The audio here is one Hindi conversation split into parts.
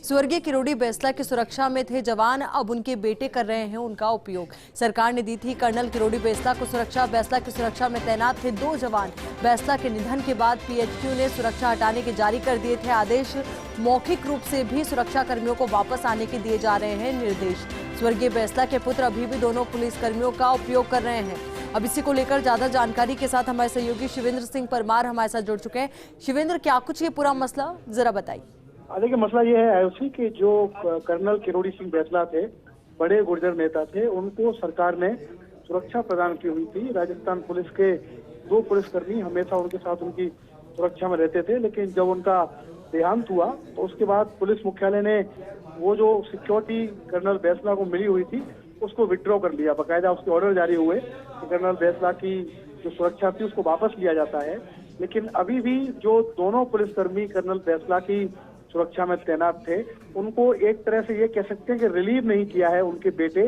स्वर्गीय किरोड़ी बैसला की सुरक्षा में थे जवान, अब उनके बेटे कर रहे हैं उनका उपयोग। सरकार ने दी थी कर्नल किरोड़ी बैसला को सुरक्षा। बैसला की सुरक्षा में तैनात थे 2 जवान। बैसला के निधन के बाद पीएचक्यू ने सुरक्षा हटाने के जारी कर दिए थे आदेश। मौखिक रूप से भी सुरक्षा कर्मियों को वापस आने के दिए जा रहे हैं निर्देश। स्वर्गीय बैसला के पुत्र अभी भी दोनों पुलिसकर्मियों का उपयोग कर रहे हैं। अब इसी को लेकर ज्यादा जानकारी के साथ हमारे सहयोगी शिवेंद्र सिंह परमार हमारे साथ जुड़ चुके हैं। शिवेंद्र, क्या कुछ ये पूरा मसला जरा बताइए। देखिए, मसला ये है आयुषी कि जो कर्नल किरोड़ी सिंह बैसला थे, बड़े गुर्जर नेता थे, उनको सरकार ने सुरक्षा प्रदान की हुई थी। राजस्थान पुलिस के 2 पुलिसकर्मी हमेशा उनके साथ उनकी सुरक्षा में रहते थे, लेकिन जब उनका देहांत हुआ तो उसके बाद पुलिस मुख्यालय ने वो जो सिक्योरिटी कर्नल बैसला को मिली हुई थी उसको विड्रॉ कर लिया। बाकायदा उसके ऑर्डर जारी हुए कि कर्नल बैसला की जो सुरक्षा थी उसको वापस लिया जाता है। लेकिन अभी भी जो दोनों पुलिसकर्मी कर्नल बैसला की सुरक्षा में तैनात थे, उनको एक तरह से ये कह सकते हैं कि रिलीव नहीं किया है उनके बेटे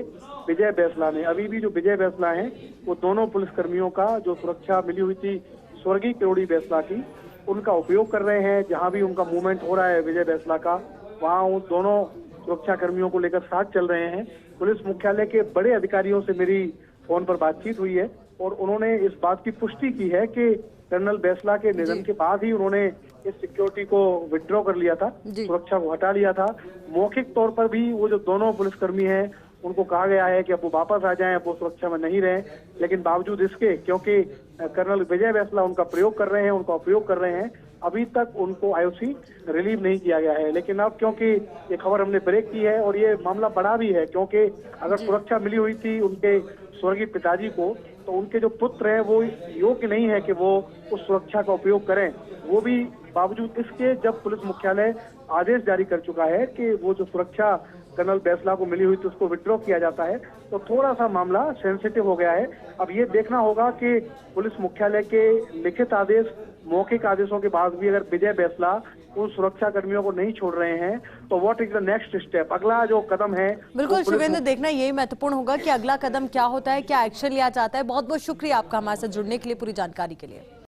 विजय बैसला ने। अभी भी जो विजय बैसला हैं, वो दोनों पुलिसकर्मियों का जो सुरक्षा मिली हुई थी स्वर्गीय किरोड़ी बैसला की, उनका उपयोग कर रहे हैं। जहां भी उनका मूवमेंट हो रहा है विजय बैसला का, वहां उन दोनों सुरक्षा कर्मियों को लेकर साथ चल रहे हैं। पुलिस मुख्यालय के बड़े अधिकारियों से मेरी फोन पर बातचीत हुई है और उन्होंने इस बात की पुष्टि की है कि कर्नल बैसला के निधन के बाद ही उन्होंने इस सिक्योरिटी को विड्रॉ कर लिया था, सुरक्षा को हटा लिया था। मौखिक तौर पर भी वो जो दोनों पुलिसकर्मी हैं उनको कहा गया है कि अब वो वापस आ जाएं, अब वो सुरक्षा में नहीं रहे। लेकिन बावजूद इसके, क्योंकि कर्नल विजय बैसला उनका प्रयोग कर रहे हैं, उनका उपयोग कर रहे हैं, अभी तक उनको आईओसी रिलीव नहीं किया गया है। लेकिन अब क्योंकि ये खबर हमने ब्रेक की है और ये मामला बड़ा भी है, क्योंकि अगर सुरक्षा मिली हुई थी उनके स्वर्गीय पिताजी को, तो उनके जो पुत्र हैं वो योग्य नहीं है कि वो उस सुरक्षा का उपयोग करें। वो भी बावजूद इसके जब पुलिस मुख्यालय आदेश जारी कर चुका है कि वो जो सुरक्षा कर्नल बैसला को मिली हुई थी उसको विड्रॉ किया जाता है, तो थोड़ा सा मामला सेंसिटिव हो गया है। अब ये देखना होगा कि पुलिस मुख्यालय के लिखित आदेश, मौखिक आदेशों के बाद भी अगर विजय बैसला उन सुरक्षा कर्मियों को नहीं छोड़ रहे हैं तो what is the next step, अगला जो कदम है। बिल्कुल शिवेंद्र, देखना यही महत्वपूर्ण होगा कि अगला कदम क्या होता है, क्या एक्शन लिया जाता है। बहुत बहुत शुक्रिया आपका हमारे साथ जुड़ने के लिए, पूरी जानकारी के लिए।